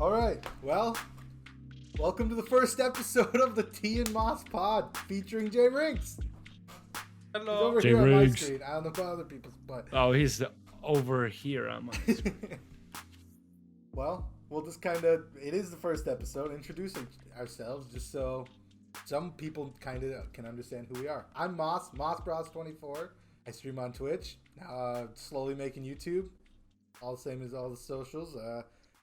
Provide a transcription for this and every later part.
All right, well, welcome to the first episode of the T and Moths pod featuring JRinkz. Hello. He's over here on my JRinkz. screen. I don't know about other people's, but Oh, he's over here on my screen. well, we'll just kind of, it is the first episode, introducing ourselves just so some people kind of can understand who we are. I'm Moths, MothsBros24. I stream on Twitch, slowly making YouTube, all the same as all the socials,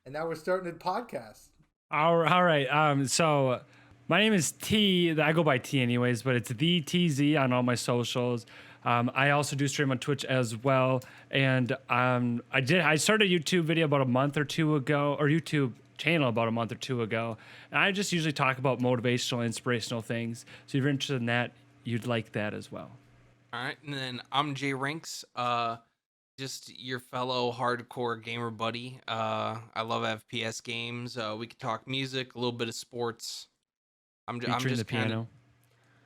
and now we're starting a podcast. All right. So my name is T. I go by T anyways, but it's the TZ on all my socials. I also do stream on Twitch as well, and I started a YouTube video about a month or two ago, or YouTube channel about a month or two ago, and I just usually talk about motivational, inspirational things. So if you're interested in that, you'd like that as well. All right, and then I'm JRinkz, just your fellow hardcore gamer buddy. I love FPS games. We could talk music, a little bit of sports. I'm Featuring just the piano.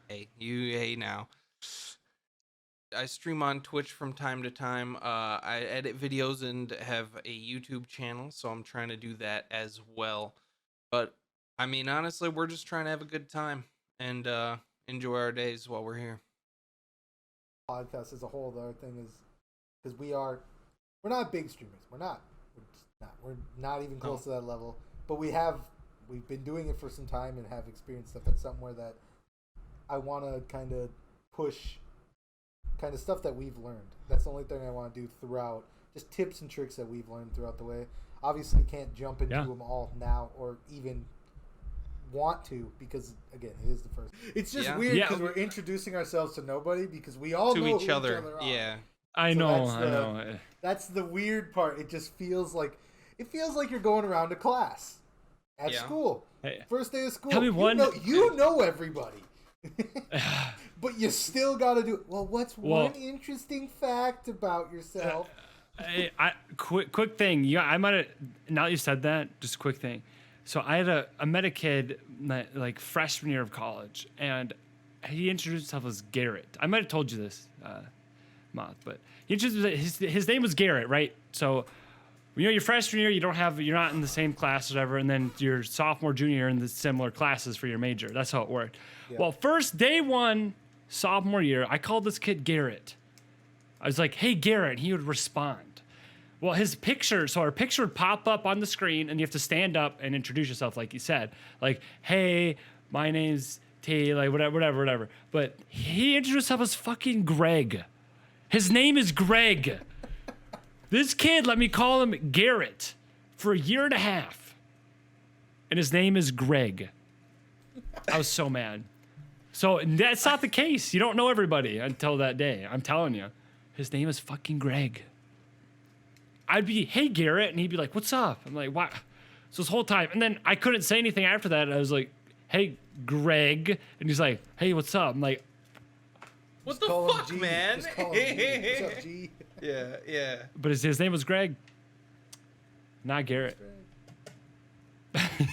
Hey now. I stream on Twitch from time to time. I edit videos and have a YouTube channel, so I'm trying to do that as well. But I mean, honestly, we're just trying to have a good time and enjoy our days while we're here. Podcast as a whole, the other thing is because we're not big streamers. We're not even close to that level. But we've been doing it for some time and have experienced stuff. That's somewhere that I want to kind of push, kind of stuff that we've learned. That's the only thing I want to do throughout, just tips and tricks that we've learned throughout the way. Obviously, can't jump into them all now or even want to, because again, it is the first. It's just weird because we're introducing ourselves to nobody because we all know each other. Are. Yeah, I know. That's the weird part. It just feels like you're going around to class at school. Hey, first day of school. tell me you know everybody, but you still got to do it. Well, what's one interesting fact about yourself? Quick thing. Yeah, I might have. Now that you said that, just a quick thing. So I met a kid like freshman year of college, and he introduced himself as Garrett. I might have told you this, Moth, but he introduced his name was Garrett, right? So, your freshman year, you're not in the same class or whatever, and then your sophomore, junior year in the similar classes for your major. That's how it worked. Yeah. Well, first day one, sophomore year, I called this kid Garrett. I was like, "Hey, Garrett," and he would respond. Well, our picture would pop up on the screen, and you have to stand up and introduce yourself, like you said. Like, hey, my name's T, like, whatever. But he introduced himself as fucking Greg. His name is Greg. This kid let me call him Garrett for a year and a half. And his name is Greg. I was so mad. So that's not the case. You don't know everybody until that day. I'm telling you. His name is fucking Greg. I'd be, "Hey, Garrett," and he'd be like, "What's up?" I'm like, "What?" So this whole time, and then I couldn't say anything after that. I was like, "Hey, Greg," and he's like, "Hey, what's up?" I'm like, "What the fuck, G. man?" Just call him G. What's up, G? Yeah. But his name was Greg, not Garrett.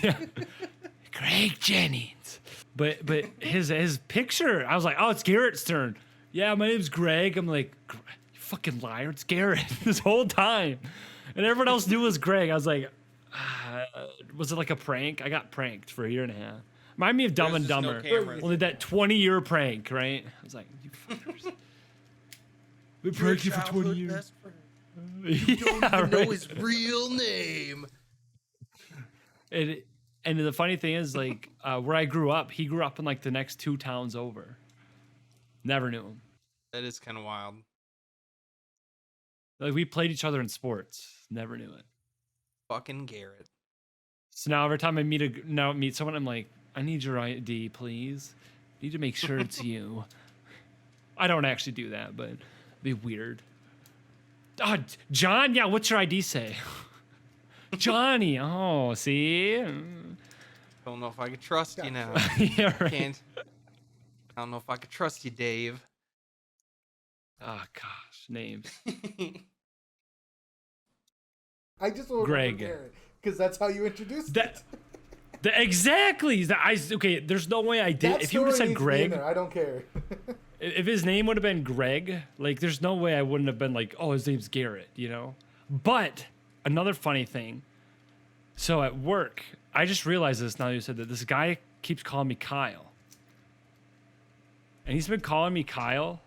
Yeah. Greg Jennings. But his picture, I was like, "Oh, it's Garrett's turn." "Yeah, my name's Greg." I'm like, "Fucking liar, it's Garrett," this whole time. And everyone else knew it was Greg. I was like, was it like a prank? I got pranked for a year and a half. Remind me of Dumb and Dumber. Only that 20-year prank, right? I was like, "You fuckers. We pranked you for 20 years. You don't even know his real name." And the funny thing is, like, where I grew up, he grew up in like the next 2 towns over. Never knew him. That is kind of wild. Like, we played each other in sports. Never knew it. Fucking Garrett. So now every time I meet someone, I'm like, "I need your ID, please. Need to make sure it's you." I don't actually do that, but it'd be weird. "Oh, John, yeah, what's your ID say?" "Johnny." "Oh, see?" Don't know if I could trust you now. Yeah, right. I don't know if I could trust you, Dave. Oh, gosh, names. I just want to Greg, because that's how you introduced it. Exactly. Okay, there's no way I did. If you would have said Greg, I don't care. if his name would have been Greg, like, there's no way I wouldn't have been like, "Oh, his name's Garrett," you know? But another funny thing. So at work, I just realized this now that you said that this guy keeps calling me Kyle. And he's been calling me Kyle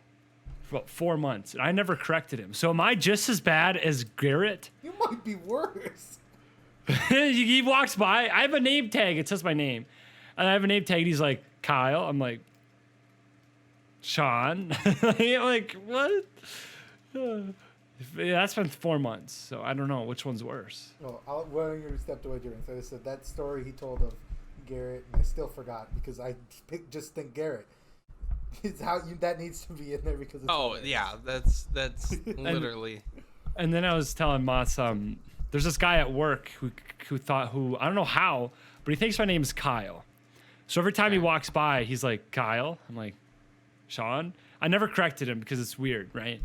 for about 4 months, and I never corrected him. So am I just as bad as Garrett? You might be worse. He walks by. I have a name tag. It says my name. And I have a name tag, and he's like, Kyle. I'm like, Sean. Like, what? Yeah, that's been 4 months, so I don't know which one's worse. Well, when you stepped away, JRinkz, I said that story he told of Garrett, and I still forgot because I just think Garrett. It's how that needs to be in there because. It's hilarious. Yeah, that's literally. And then I was telling Moths, there's this guy at work who I don't know how, but he thinks my name is Kyle. So every time he walks by, he's like, Kyle. I'm like, Sean. I never corrected him because it's weird, right?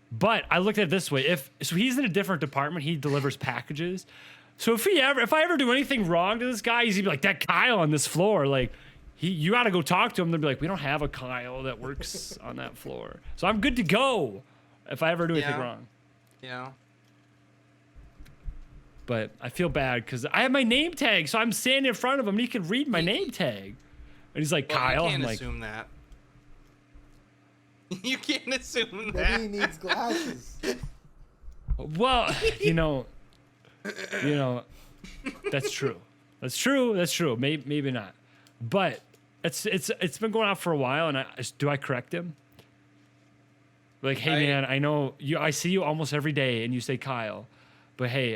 But I looked at it this way: so he's in a different department, he delivers packages. So if I ever do anything wrong to this guy, he's gonna be like, that Kyle on this floor, like. You got to go talk to him. They'll be like, we don't have a Kyle that works on that floor. So I'm good to go if I ever do anything wrong. Yeah. But I feel bad because I have my name tag. So I'm standing in front of him and he can read my name tag. And he's like, Kyle. You can't I'm assume that. You can't assume Maybe that. he needs glasses. Well, you know, that's true. That's true. Maybe not. But it's been going on for a while, and do I correct him? Like, hey man, I know you. I see you almost every day, and you say Kyle, but hey,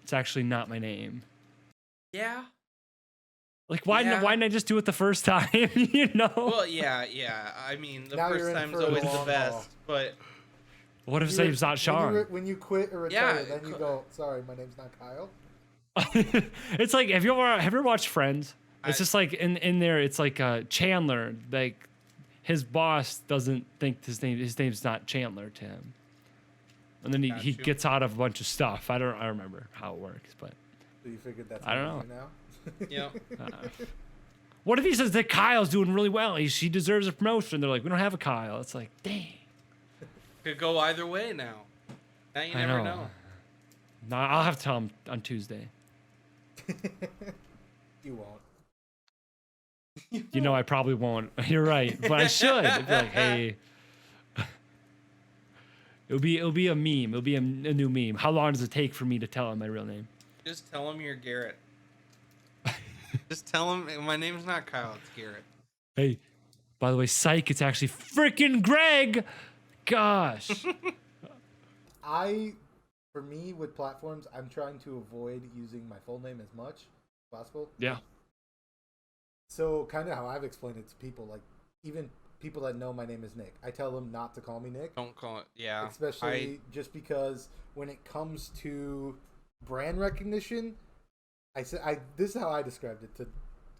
it's actually not my name. Yeah. Like, why didn't I just do it the first time? You know? Well, yeah. I mean, the Now first you're in time's for the always the long best, haul. but What if his name's not Sean? When you quit or retire, Yeah, then you go, sorry, my name's not Kyle. It's like, have you ever watched Friends? It's just like in there, it's like Chandler, like his boss doesn't think his name's not Chandler to him. And then he gets out of a bunch of stuff. I remember how it works, but So you figured that's I don't now? yeah. What if he says that Kyle's doing really well? She deserves a promotion. They're like, we don't have a Kyle. It's like, dang. Could go either way now. Now you never know. No, I'll have to tell him on Tuesday. You won't. You know, I probably won't. You're right, but I should. It'd be like, hey, it'll be a meme. It'll be a new meme. How long does it take for me to tell him my real name? Just tell him you're Garrett. Just tell him my name's not Kyle, it's Garrett. Hey, by the way, psych, it's actually freaking Greg. Gosh. For me, with platforms, I'm trying to avoid using my full name as much as possible. Yeah. So kind of how I've explained it to people, like even people that know my name is Nick, I tell them not to call me Nick. Don't call it, yeah. Especially just because when it comes to brand recognition, this is how I described it to,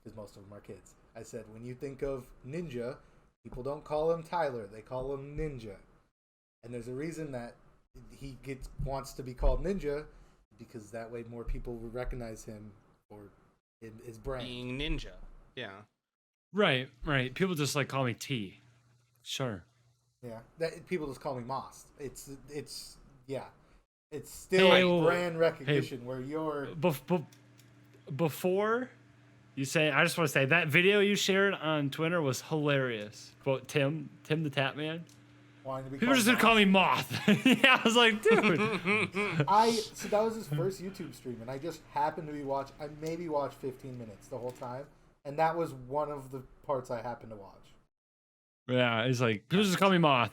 because most of them are kids. I said, when you think of Ninja, people don't call him Tyler, they call him Ninja. And there's a reason that he wants to be called Ninja, because that way more people will recognize him for his brand. Being Ninja. Yeah. Right. People just like call me T. Sure. Yeah. People just call me Moths. It's still brand recognition where you're before you say, I just want to say that video you shared on Twitter was hilarious. About Tim the Tap Man. People are just gonna call me Moth. Yeah, I was like, dude. So that was his first YouTube stream, and I just happened to be I maybe watched 15 minutes the whole time, and that was one of the parts I happened to watch. Yeah, it's like, people just call me Moth.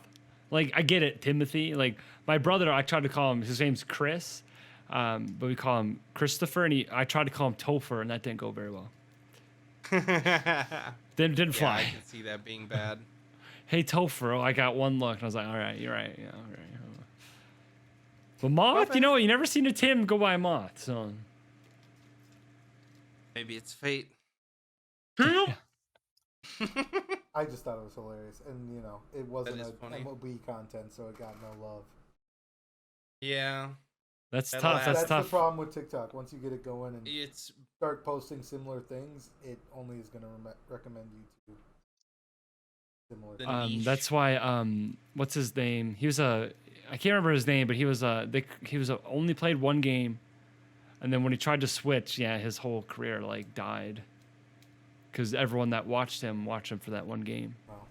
Like, I get it, Timothy. Like, my brother, I tried to call him, his name's Chris, but we call him Christopher, and I tried to call him Topher, and that didn't go very well. Didn't fly. I can see that being bad. Hey, Topher, I got one look, and I was like, all right, you're right. Yeah, all right. But Moth, you never seen a Tim go by Moth, so. Maybe it's fate. Yeah. I just thought it was hilarious, and it wasn't funny. MOB content, so it got no love. Yeah. That's tough. That's tough. The problem with TikTok. Once you get it going and It's start posting similar things, it only is going to recommend you to similar things. That's why what's his name? I can't remember his name, but he was only played one game And then when he tried to switch, yeah, his whole career like died. Because everyone that watched him for that one game. Well,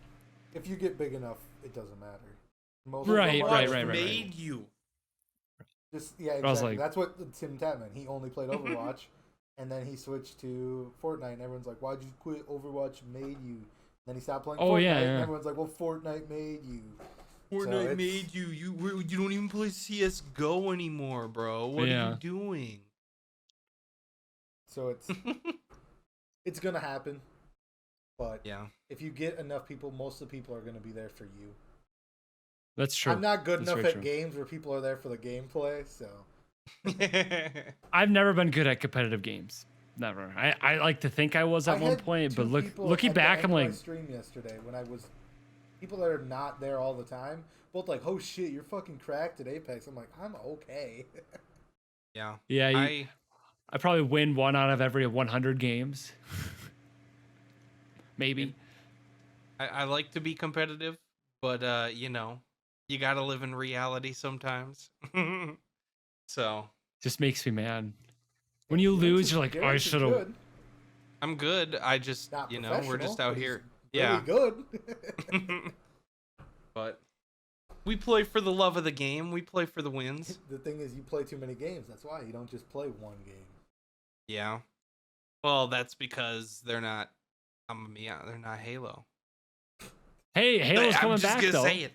if you get big enough, it doesn't matter. Most Right. Made you. Just, yeah, I was exactly. like- That's what Tim Tatman. He only played Overwatch, and then he switched to Fortnite. And everyone's like, "Why'd you quit? Overwatch made you." Then he stopped playing Fortnite, and everyone's like, "Well, Fortnite made you." Fortnite made you. You don't even play CS:GO anymore, bro. What are you doing? So it's gonna happen, but Yeah. if you get enough people, most of the people are gonna be there for you. That's true. I'm not good That's enough very at true. games where people are there for the gameplay, so I've never been good at competitive games. Never. I like to think I was at one had point, but two people looking at the back, end I'm of my like, stream yesterday when I was people that are not there all the time, both like, "Oh shit, you're fucking cracked at Apex." I'm like, "I'm okay." Yeah. yeah, I probably win 1 out of every 100 games. Maybe. I like to be competitive, but you know, you gotta live in reality sometimes. So Just makes me mad. When you lose, you're like, oh, I JRinkz is should have. good. I'm good. I just, Not you know, we're just professional, out but here. he's Yeah. really good. But we play for the love of the game. We play for the wins. The thing is, you play too many games. That's why you don't just play one game. Yeah. Well, that's because they're not. They're not Halo. Hey, Halo's coming back though. Say it.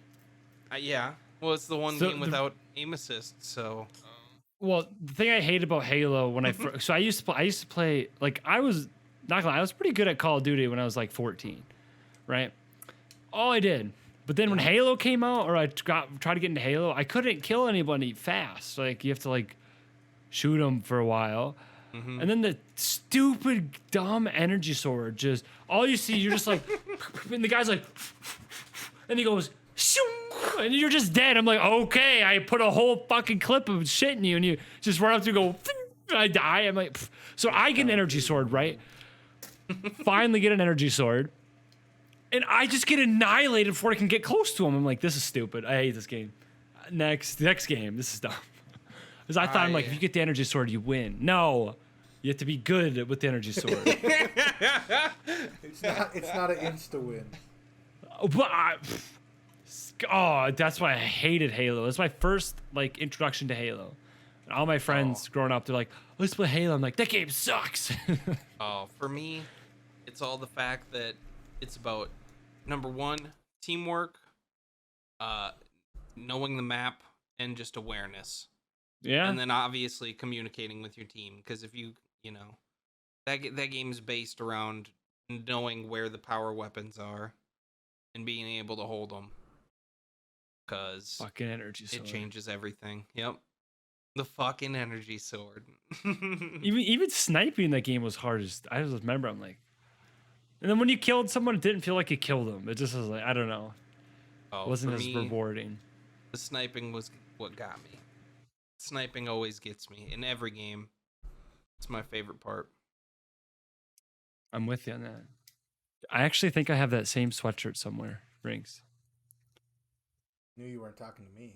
Yeah. Well, it's the one So game without aim assist. So. Well, the thing I hate about Halo when I first, so I used to play like I was not gonna lie, I was pretty good at Call of Duty when I was like 14, right? All I did. But then when Halo came out, or I tried to get into Halo, I couldn't kill anybody fast. Like you have to like shoot them for a while. And then the stupid, dumb energy sword just all you see, you're just like, and the guy's like, and he goes, shoo, and you're just dead. I'm like, okay, I put a whole fucking clip of shit in you, and you just run up to go, I die. I'm like, pff. So I get an energy sword, right? Finally get an energy sword, and I just get annihilated before I can get close to him. I'm like, this is stupid. I hate this game. Next game, this is dumb. Because I thought, I'm like, if you get the energy sword, you win. No, you have to be good with the energy sword. It's not an insta win. But that's why I hated Halo. That's my first like introduction to Halo. And all my friends growing up, they're like, let's play Halo. I'm like, that game sucks. Oh, for me, it's all the fact that it's about number one, teamwork, knowing the map, and just awareness. Yeah. And then obviously communicating with your team, because if you know, that game is based around knowing where the power weapons are and being able to hold them. Because fucking energy sword. It changes everything. Yep. The fucking energy sword. even sniping in that game was hard. I just remember, I'm like, and then when you killed someone, it didn't feel like you killed them. It just was like, I don't know. It wasn't as rewarding. The sniping was what got me. Sniping always gets me in every game. It's my favorite part. I'm with you on that. I actually think I have that same sweatshirt somewhere, Rinks. Knew you weren't talking to me.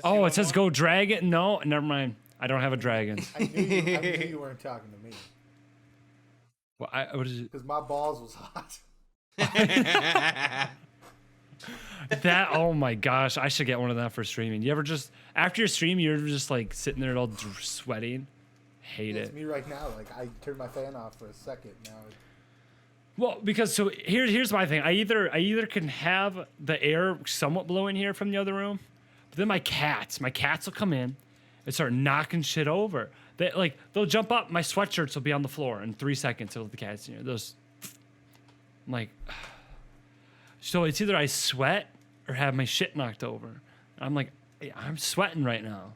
Oh, it says go dragon. No, never mind. I don't have a dragon. I knew you weren't talking to me. Well, what is it? Because my balls was hot. That, oh my gosh, I should get one of that for streaming. You ever just, after your stream, you're just like sitting there all sweating? Hate It's it. me right now. Like, I turned my fan off for a second. Now Well, because so here's my thing. I either can have the air somewhat blowing here from the other room, but then my cats will come in and start knocking shit over. They'll jump up, my sweatshirts will be on the floor in 3 seconds till the cats I'm like, so it's either I sweat or have my shit knocked over. I'm like, I'm sweating right now.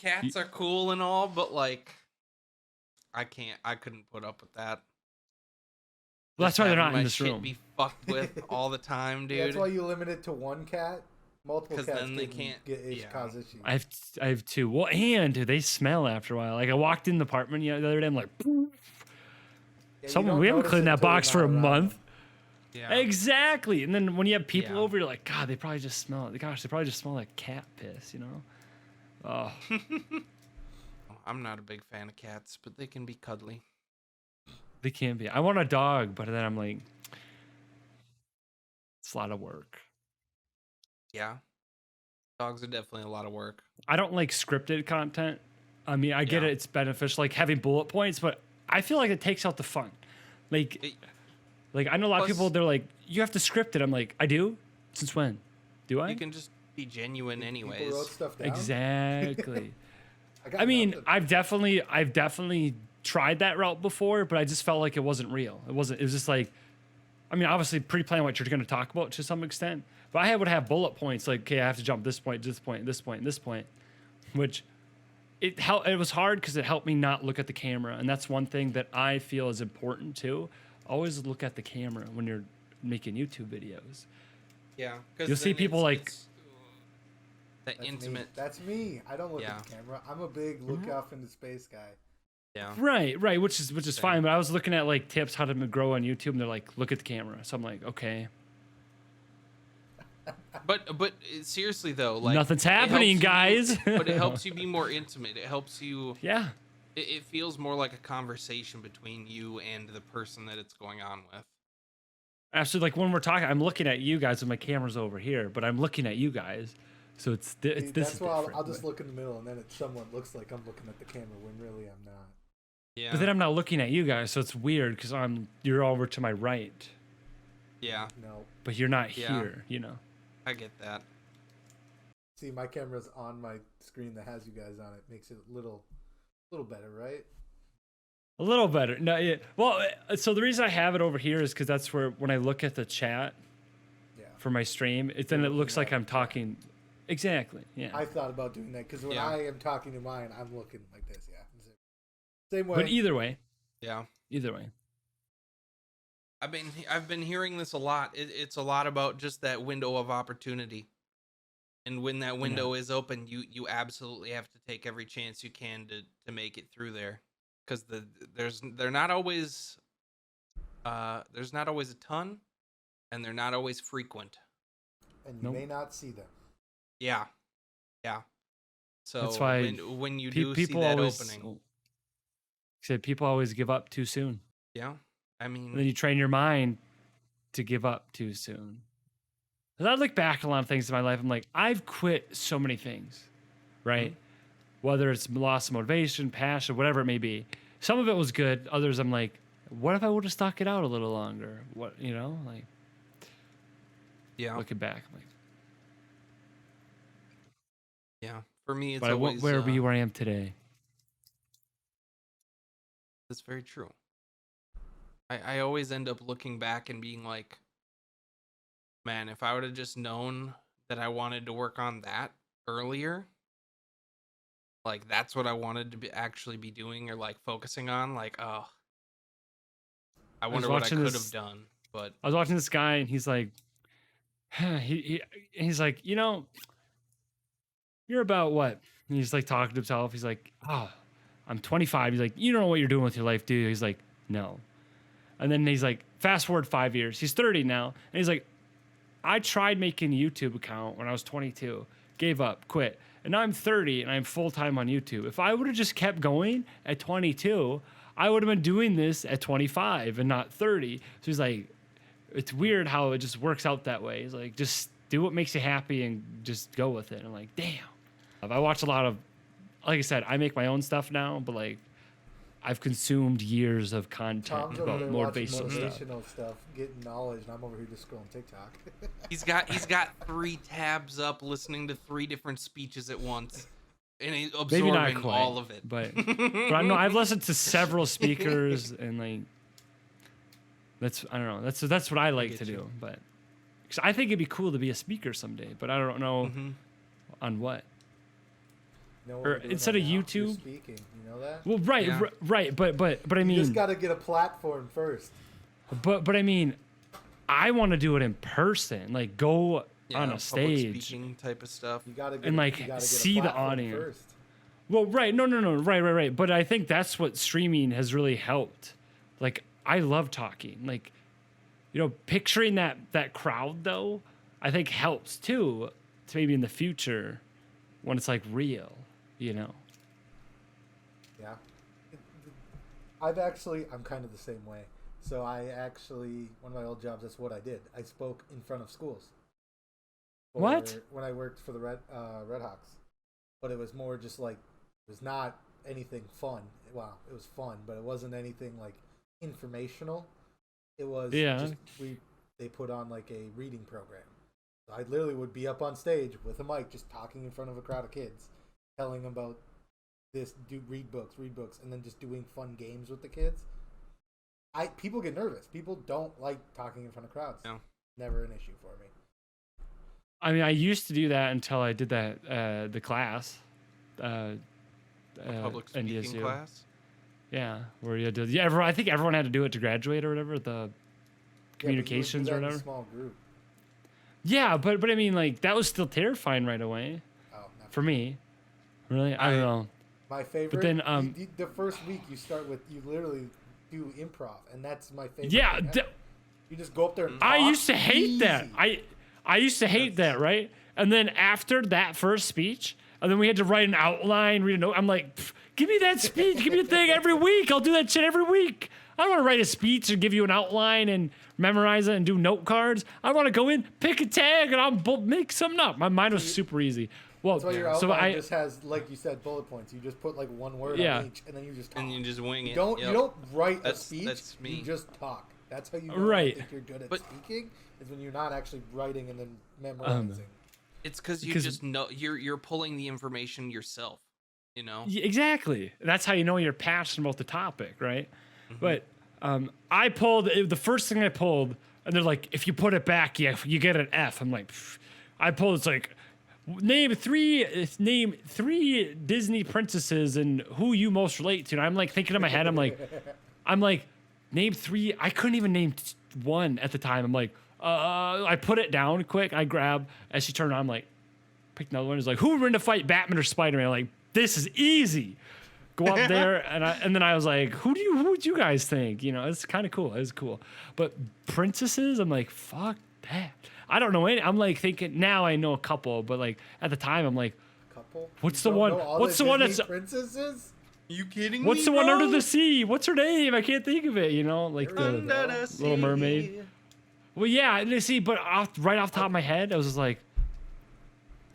Cats are cool and all, but like, I couldn't put up with that. Well, that's why they're not in this shit room. Be fucked with all the time, dude. that's why you limit it to one cat. Multiple cats then they can't cause issues. I have two. Well, and dude, they smell after a while. Like I walked in the apartment the other day. I'm like, Yeah, we haven't cleaned that box for a month. Yeah. Exactly. And then when you have people Yeah. over, you're like, God, they probably just smell it. Gosh, they probably just smell like cat piss, you know? Oh, I'm not a big fan of cats, but they can be cuddly. they can't be. I want a dog, but then I'm like, it's a lot of work. Yeah. Dogs are definitely a lot of work. I don't like scripted content. I mean, I get Yeah. it. It's beneficial, like having bullet points, but I feel like it takes out the fun. Like, It- I know a lot of Plus- people, they're like, you have to script it. I'm like, I do? Since when? Do I? you can just be genuine People anyways. wrote stuff down. Exactly. got I mean, nothing. I've definitely tried that route before, but I just felt like it wasn't real. It was just like, I mean, obviously pre-plan what you're going to talk about to some extent, but I would have bullet points like, okay, I have to jump this point, this point, this point, this point, which it was hard because it helped me not look at the camera. And that's one thing that I feel is important too. Always look at the camera when you're making YouTube videos. Yeah. 'Cause You'll see then people it's that That's intimate. Me. That's me. I don't look Yeah. at the camera. I'm a big look off into space guy. Yeah. Right, which is fine. But I was looking at like tips how to grow on YouTube, and they're like, look at the camera. So I'm like, okay, But seriously though, like nothing's it happening, helps you- guys. but it helps you be more intimate. It helps you. Yeah, It feels more like a conversation between you and the person that it's going on with. absolutely. Like when we're talking, I'm looking at you guys, and my camera's over here, but I'm looking at you guys. So it's See, this that's is why different. I'll just but- look in the middle, and then it somewhat looks like I'm looking at the camera when really I'm not. Yeah. But then I'm not looking at you guys, so it's weird because you're over to my right, Yeah. No. but you're not Yeah. here. You know. I get that. See, my camera's on my screen that has you guys on it. Makes it a little better, right? A little better. No, yeah. Well, so the reason I have it over here is because that's where when I look at the chat Yeah. for my stream, then it looks like I'm talking. Exactly. Yeah. I thought about doing that because when Yeah. I am talking to mine, I'm looking like this. Yeah. Same way. But either way, Yeah. I've been hearing this a lot. It's a lot about just that window of opportunity. And when that window is open, you absolutely have to take every chance you can to make it through there. Because there's not always a ton, and they're not always frequent. and you Nope. may not see them. Yeah. Yeah. So That's why when you do see people that always opening. said people always give up too soon. Yeah. I And then mean, you train your mind to give up too soon. As I look back at a lot of things in my life, I'm like, I've quit so many things, right? Whether it's loss of motivation, passion, whatever it may be. Some of it was good. Others, I'm like, what if I would have stuck it out a little longer? What, like yeah. looking back, I'm like, Yeah. For me, it's but always where be where I am today. that's very true. I always end up looking back and being like, man, if I would have just known that I wanted to work on that earlier, like that's what I wanted to actually be doing or like focusing on, like, oh, I was wonder what I watching could this- have done. But I was watching this guy, and he's like, he's like, you're about what? And he's like talking to himself. He's like, oh, I'm 25. He's like, you don't know what you're doing with your life, do you? He's like, no. And then he's like, fast forward 5 years. He's 30 now. And he's like, I tried making a YouTube account when I was 22, gave up, quit. And now I'm 30 and I'm full time on YouTube. If I would have just kept going at 22, I would have been doing this at 25 and not 30. So he's like, it's weird how it just works out that way. He's like, just do what makes you happy and just go with it. And I'm like, damn. I watch a lot of, like I said, I make my own stuff now, but like I've consumed years of content Tom's over about there watching motivational stuff. motivational stuff, getting knowledge, and I'm over here just scrolling TikTok. he's got 3 tabs up, listening to 3 different speeches at once, and he's Maybe not absorbing quite, all of it. but I know I've listened to several speakers and like I don't know. That's what I like get to you. do, but 'cause I think it'd be cool to be a speaker someday, but I don't know Mhm. on what. You know what Or we're doing instead right of now? You're YouTube- speaking. You know that? Well, right, Yeah. right, but I You mean, just got to get a platform first. but I mean, I want to do it in person, like go Yeah, on a public stage. speaking type of stuff. You got to And, like, see the audience. first. Well, right, no, right. But I think that's what streaming has really helped. Like, I love talking. Like, picturing that crowd though, I think helps too, to maybe in the future when it's like real, Yeah. I'm kind of the same way. So one of my old jobs, that's what I did. I spoke in front of schools. What? When I worked for the Red Hawks. But it was more just like, it was not anything fun. Well, it was fun, but it wasn't anything like informational. It was just, they put on like a reading program. So I literally would be up on stage with a mic just talking in front of a crowd of kids, telling them about this, read books, and then just doing fun games with the kids. People get nervous. People don't like talking in front of crowds. No. Never an issue for me. I mean, I used to do that until I did that the class. Public speaking NDSU. class. Yeah, where you did. Yeah, I think everyone had to do it to graduate or whatever. The communications or or whatever. whatever. Small group. Yeah, but I mean, like that was still terrifying right away for me. Really, I don't know. My favorite. But then, the first week you literally do improv, and that's my favorite. Yeah, you just go up there and talk. I used to hate that. Easy. I used to hate that, right? And then after that first speech, and then we had to write an outline, read a note. I'm like, give me that speech, give me a thing every week. I'll do that shit every week. I don't want to write a speech and give you an outline and memorize it and do note cards. I want to go in, pick a tag, and I'll make something up. My mind was super easy. Well, that's why your outline just has, like you said, bullet points. You just put like one word on each, and then you just talk. And you just wing it. You don't write a speech. That's me. You just talk. That's how you know think you're good at speaking. Is when you're not actually writing and then memorizing. It's because you just know you're pulling the information yourself. You know. Yeah, exactly. That's how you know you're passionate about the topic, right? Mm-hmm. But I pulled the first thing I pulled, and they're like, if you put it back, you get an F. I'm like, pff. I pulled. It's like. Name three Disney princesses and who you most relate to. And I'm like thinking in my head, I'm like, name three. I couldn't even name one at the time. I'm like, I put it down quick. I grab as she turned on. I'm like, pick another one. It's like, who would win to fight, Batman or Spider-Man? I'm like, this is easy. Go up there and then I was like, who would you guys think? It's kind of cool. It was cool. But princesses, I'm like, fuck that. I don't know any. I'm like thinking now I know a couple, but like at the time I'm like, couple. What's the one? What's the one that's princesses? You kidding me? What's the one bro? under the sea? What's her name? I can't think of it. Like the Little Mermaid. Well, yeah. See, but right off the top of my head, I was just like,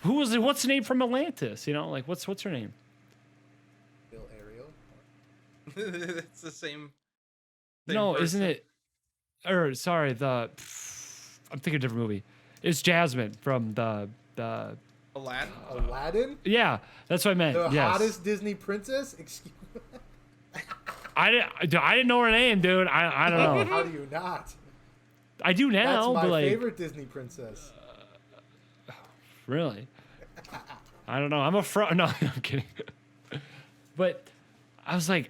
who was it? What's the name from Atlantis? Like what's her name? Bill Ariel. It's the same. No, person. Isn't it? Or sorry, I'm thinking of a different movie. It's Jasmine from the Aladdin. Aladdin? Yeah, that's what I meant. The yes. hottest Disney princess? Excuse me. I didn't know her name, dude. I don't know. How do you not? I do now, That's but my like favorite Disney princess. really. I don't know. I'm no, I'm kidding. But I was like,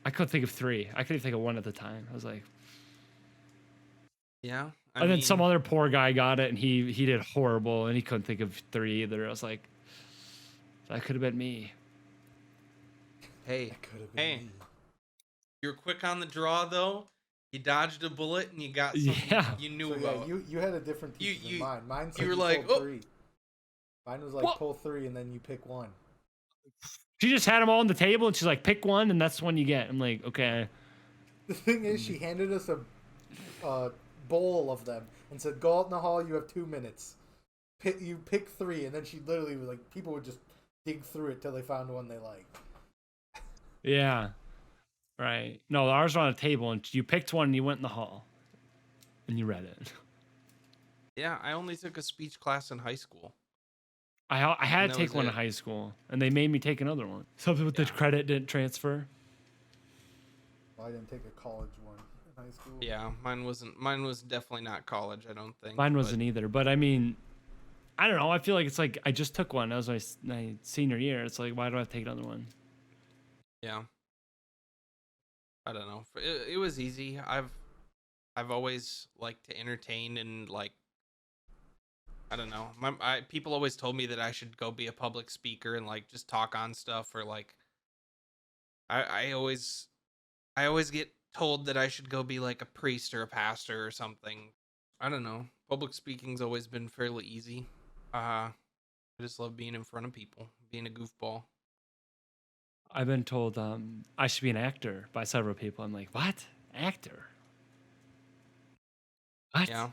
I couldn't think of three. I couldn't think of one at the time. I was like. Yeah. And then some other poor guy got it, and he did horrible, and he couldn't think of three either. I was like, that could have been me. Hey, you were quick on the draw though. You dodged a bullet, and you got something you knew about. You had a different piece than mine. Mine said you were like, pull three. Mine was like pull three, and then you pick one. She just had them all on the table, and she's like, pick one, and that's the one you get. I'm like, okay. The thing is, she handed us a bowl of them and said, go out in the hall, you have 2 minutes. You pick three, and then she literally was like, people would just dig through it till they found one they liked. Yeah. Right. No, ours were on a table, and you picked one, and you went in the hall, and you read it. Yeah, I only took a speech class in high school. I had to take one in high school, and they made me take another one. Something with the credit didn't transfer. Well, I didn't take a college one in high school. Yeah, mine was definitely not college, I don't think. Mine wasn't either, but I mean, I don't know. I feel like it's like I just took one. That was my senior year. It's like, why do I have to take another one? Yeah. I don't know. It was easy. I've always liked to entertain and like, I don't know. People always told me that I should go be a public speaker and like just talk on stuff or like. I always get told that I should go be like a priest or a pastor or something. I don't know. Public speaking's always been fairly easy. I just love being in front of people, being a goofball. I've been told I should be an actor by several people. I'm like, what? Actor? What? Yeah.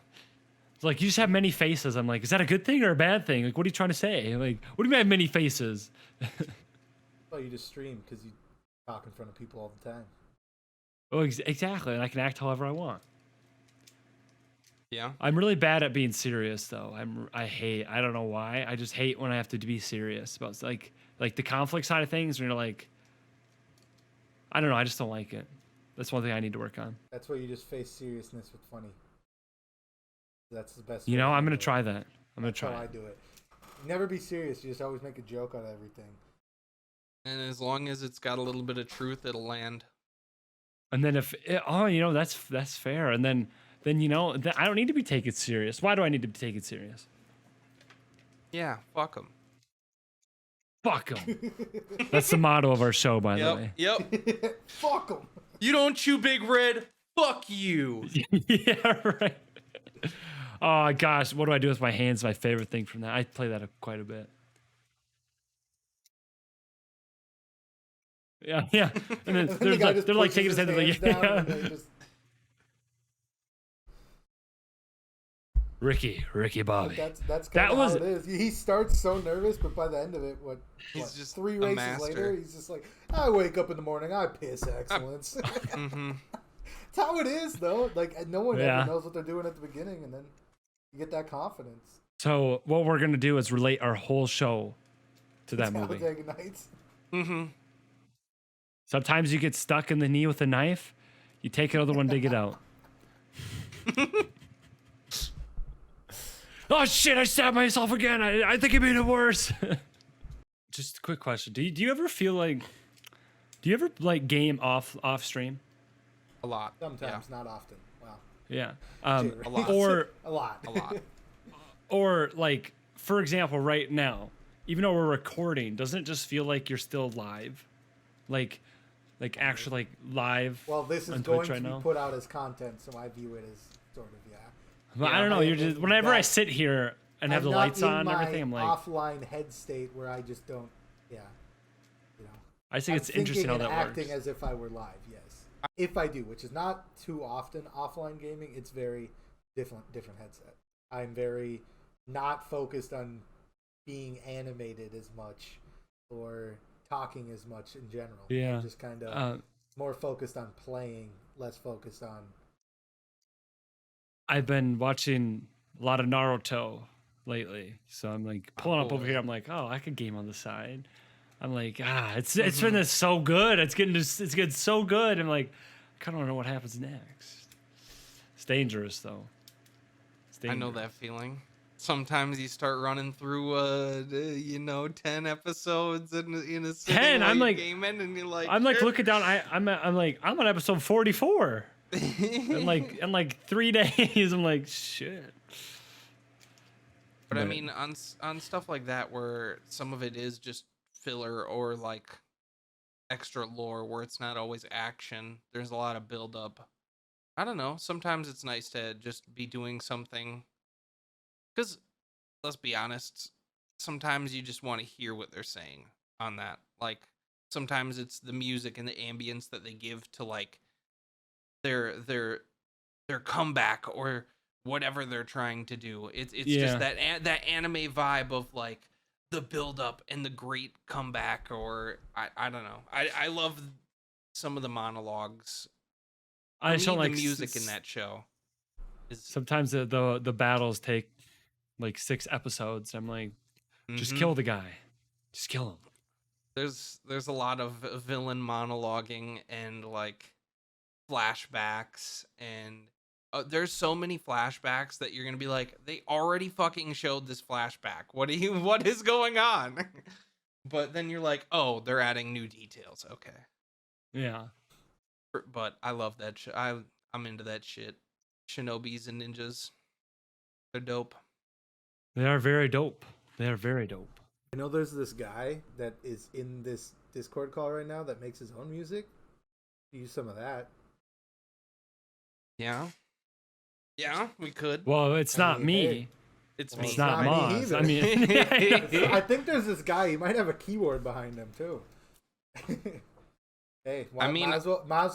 It's like, you just have many faces. I'm like, is that a good thing or a bad thing? Like, what are you trying to say? Like, what do you mean I have many faces? Well, you just stream because you talk in front of people all the time. Oh, exactly. And I can act however I want. Yeah. I'm really bad at being serious, though. I don't know why. I just hate when I have to be serious about like the conflict side of things. When you're like, I don't know. I just don't like it. That's one thing I need to work on. That's where you just face seriousness with funny. That's the best. You way know, to I'm gonna handle it. try that. I'm gonna That's how try I it. do it. Never be serious. You just always make a joke out of everything. And as long as it's got a little bit of truth, it'll land. And then that's fair. And then I don't need to be taken serious. Why do I need to be taken serious? Yeah, fuck them. Fuck them. That's the motto of our show, by the way. Yep. Fuck them. You don't chew Big Red. Fuck you. Yeah, right. Oh gosh, what do I do with my hands? My favorite thing from that. I play that quite a bit. Yeah, yeah. And then The guy just they're like pushes taking his his head. hands down and they just- Ricky Bobby. That's That kind of was- how it is. He starts so nervous, but by the end of it, He's just 3 a races master. later, he's just like, I wake up in the morning, I piss excellence. Mm-hmm. That's how it is, though. Like, no one Yeah. ever knows what they're doing at the beginning, and then you get that confidence. So what we're gonna do is relate our whole show to that movie. Talladega Nights. Mm-hmm. Sometimes you get stuck in the knee with a knife. You take another one, dig it out. Oh shit! I stabbed myself again. I think it made it worse. Just a quick question: Do you ever feel like? Do you ever like game off stream? A lot. Sometimes, not often. Wow. Yeah. JRinkz. a lot. Or A lot. A lot. or like, for example, right now, even though we're recording, doesn't it just feel like you're still live? Like actually like live. Well, this is on going Twitch to right be now? put out as content, so I view it as sort of, yeah. But Yeah, I don't know. I- You're just whenever I that- sit here and have I'm the not lights in on and my everything, I'm like, offline head state where I just don't, yeah. You know. I just think I'm it's interesting how thinking that and acting works. as if I were live, yes. If I do, which is not too often offline gaming, it's very different headset. I'm very not focused on being animated as much or talking as much in general. Yeah. I'm just kind of more focused on playing, less focused on. I've been watching a lot of Naruto lately, so I'm like pulling up over here. I'm like, oh, I could game on the side. I'm like, it's been so good. It's getting so good. I'm like, I kind of don't know what happens next. It's dangerous though. It's I know dangerous. that feeling. Sometimes you start running through 10 episodes in a sitting 10? while I'm you're like- gaming, and you're like, I'm like looking down. I'm on episode 44. in like 3 days. I'm like, shit. But I mean, on stuff like that where some of it is just filler or like extra lore, where it's not always action, there's a lot of build up. I don't know. Sometimes it's nice to just be doing something. Because let's be honest, sometimes you just want to hear what they're saying on that. Like sometimes it's the music and the ambience that they give to like their comeback or whatever they're trying to do. It's just that anime vibe of like the build up and the great comeback, or I don't know. I love some of the monologues. I just For me, don't like the music in that show. Sometimes the battles take like 6 episodes. I'm like, just Mhm. kill the guy. Just kill him. There's a lot of villain monologuing and like flashbacks, and there's so many flashbacks that you're gonna be like, they already fucking showed this flashback. What is going on? But then you're like, oh, they're adding new details. Okay. Yeah. But I love that shit. I'm into that shit. Shinobis and ninjas, they're dope. They are very dope. They are very dope. I know there's this guy that is in this Discord call right now that makes his own music. Use some of that. Yeah. Yeah, we could. Well, it's I not mean, me. hey, It's well, me. It's not me Moths. either. I mean, I think there's this guy. He might have a keyboard behind him too. Hey, I mean- might as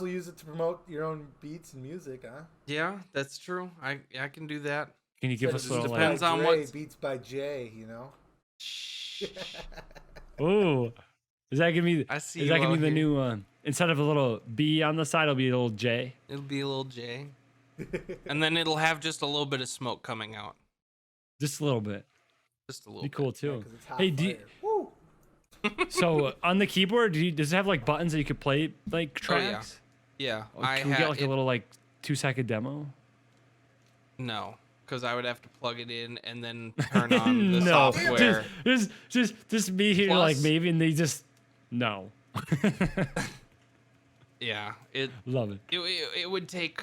well use it to promote your own beats and music, huh? Yeah, that's true. I can do that. can you give Instead us of a little Beats depends by on Dre, what's- beats by Jay, you know. Ooh, is that gonna be? I see Is you that gonna be out the here. new? Instead of a little B on the side, it'll be a little J. It'll be a little J. And then it'll have just a little bit of smoke coming out. Just a little bit. Just a little Be bit. cool Yeah, too. 'cause it's hot Hey, do you, fire. Woo! so on the keyboard, does it have like buttons that you could play like Oh, yeah. tracks? Yeah. Or can we get like it, a little like 2-second demo? No, because I would have to plug it in and then turn on the No, software. just me here like Plus- maybe, and they just no. Yeah. Love it. It would take.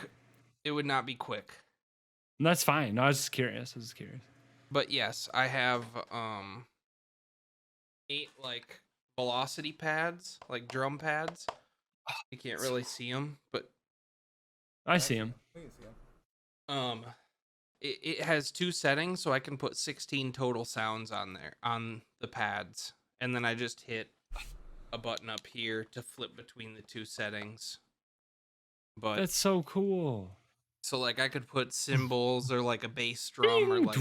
It would not be quick. And that's fine. No, I was just curious. But yes, I have 8 like velocity pads, like drum pads. You can't really see them, but I see him. We can see him. it has 2 settings, so I can put 16 total sounds on there on the pads, and then I just hit a button up here to flip between the 2 settings. But That's so cool. so like I could put cymbals or like a bass drum or like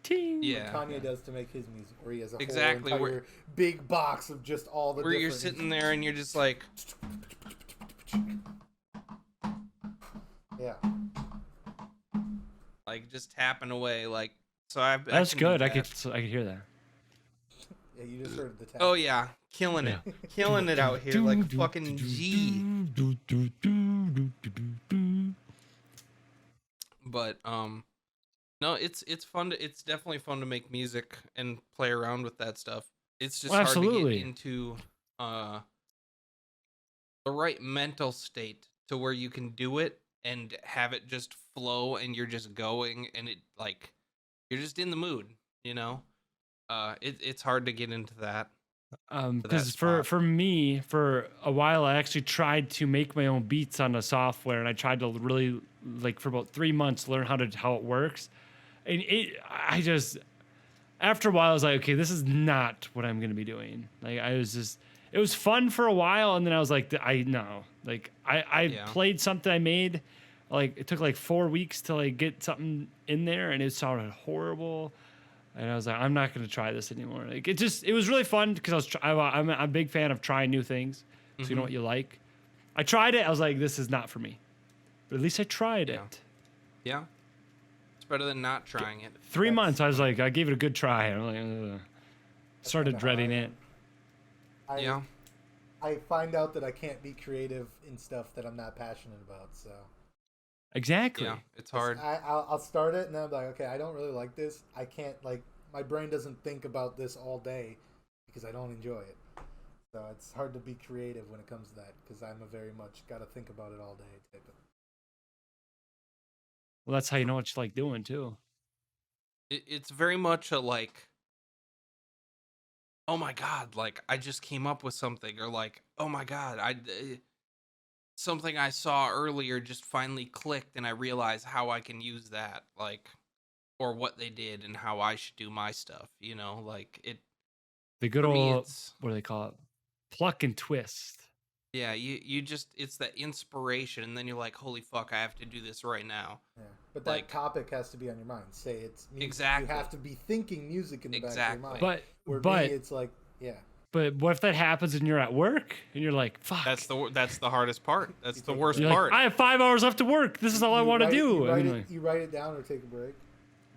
Ting. yeah. Kanye does to make his music, where he has a Exactly, whole where- entire big box of just all the Where you're different... sitting there and you're just like Yeah. just tapping away like so I That's can do good. I that. could hear that. Yeah, you just heard the tap. Oh yeah, killing it. Killing it out here like a fucking G. But no, it's fun to, it's definitely fun to make music and play around with that stuff. It's just Oh, hard to absolutely. get into the right mental state to where you can do it and have it just flow and you're just going and it like you're just in the mood, you know? It's hard to get into that. Because spot. for me, for a while, I actually tried to make my own beats on the software, and I tried to really, like, for about 3 months, learn how it works. And I just, after a while, I was like, okay, this is not what I'm gonna be doing. Like, it was fun for a while, and then I was like, I Yeah. played something I made, like, it took like 4 weeks to like get something in there, and it sounded horrible. And I was like, I'm not going to try this anymore. Like it was really fun because I'm a big fan of trying new things. So you know what you like. I tried it. I was like, this is not for me. But at least I tried Yeah. it. Yeah. It's better than not trying it. 3 months. I was like, I gave it a good try. I'm like, started kinda dreading how I it. am. Yeah. I find out that I can't be creative in stuff that I'm not passionate about, so... Exactly. Yeah, it's hard. I'll start it, and then I'm like, okay, I don't really like this. I can't, like, my brain doesn't think about this all day because I don't enjoy it. So it's hard to be creative when it comes to that because I'm a very much got to think about it all day type of... Well, that's how you know what you like doing too. It's very much a like, oh my god, like I just came up with something, or like, oh my god, something I saw earlier just finally clicked, and I realized how I can use that, like, or what they did and how I should do my stuff. You know, like it. The good For me, old, it's what do they call it? Pluck and twist. yeah. You just it's that inspiration, and then you're like, holy fuck, I have to do this right now. Yeah, but that Like- topic has to be on your mind. Say it's music. Exactly. You have to be thinking music in the back of Exactly. your mind. But Where but me, it's like, yeah. but what if that happens and you're at work and you're like, fuck. That's the hardest part. That's the worst You're like, part. I have 5 hours left to work. This is all I You want to write it- do. You write, And it, like, you write it down or take a break.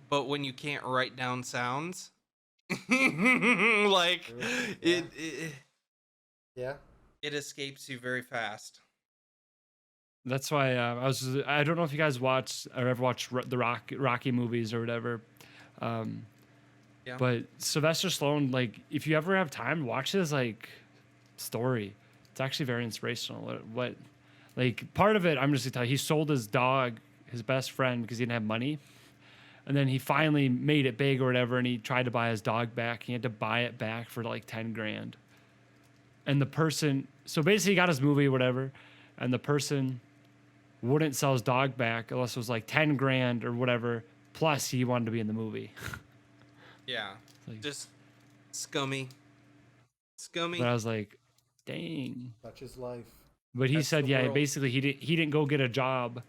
But when you can't write down sounds, like True, it Yeah. it escapes you very fast. that's why I don't know if you guys watch or ever watched the Rocky movies or whatever. Yeah. But Sylvester Stallone, like, if you ever have time, watch his like story. It's actually very inspirational. What like part of it, I'm just gonna tell you, he sold his dog, his best friend, because he didn't have money. And then he finally made it big or whatever, and he tried to buy his dog back. He had to buy it back for like 10 grand. And the person, so basically he got his movie or whatever, and the person wouldn't sell his dog back unless it was like 10 grand or whatever. Plus, he wanted to be in the movie. Yeah. Like- Just scummy. Scummy. But I was like, dang. Such is life. But he That's said, the yeah, world. basically he didn't go get a job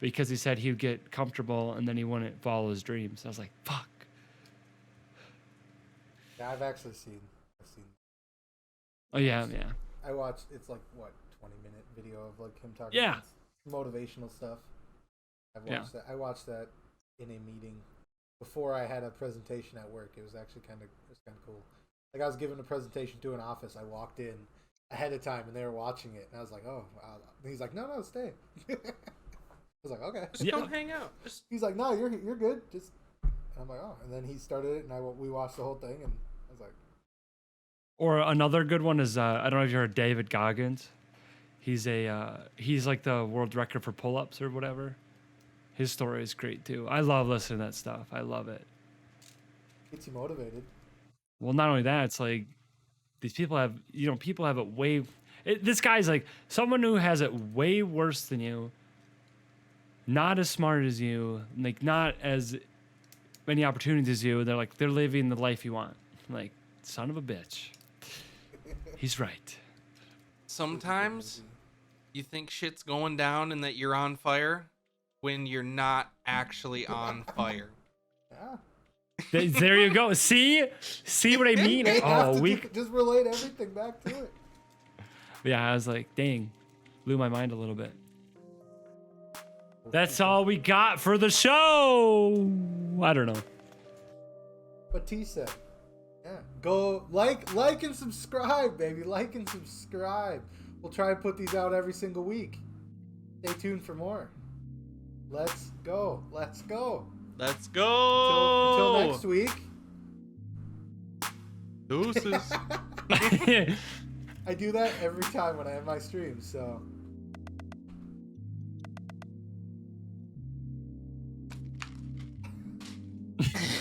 because he said he'd get comfortable and then he wouldn't follow his dreams. I was like, fuck. Yeah, I've seen. Oh yeah. I watched. It's like what 20-minute video of like him talking. Yeah. about motivational stuff. I've watched that. I watched that in a meeting before I had a presentation at work. It was actually kind of cool. Like I was giving a presentation to an office. I walked in ahead of time and they were watching it, and I was like, "Oh," wow. And he's like, "No, stay." I was like, "Okay." Just come hang out. Just He's like, "No, you're good." Just. And I'm like, "Oh," and then he started it, and we watched the whole thing, and I was like, Or another good one is I don't know if you heard David Goggins. He's like the world record for pull-ups or whatever. His story is great too. I love listening to that stuff. I love it. "Gets you motivated." Well, not only that, it's like these people have it way. This guy's like someone who has it way worse than you. Not as smart as you, like not as many opportunities as you. They're living the life you want. Like, son of a bitch. He's right. sometimes you think shit's going down and that you're on fire when you're not actually on fire. Yeah. There you go. See what I mean? You have Oh, to we. just relate everything back to it. Yeah, I was like, dang, blew my mind a little bit. That's all we got for the show. I don't know. But T said, yeah, go like and subscribe, baby. Like and subscribe. We'll try and put these out every single week. Stay tuned for more. Let's go. Let's Until go. next week. Deuces. I do that every time when I have my streams, so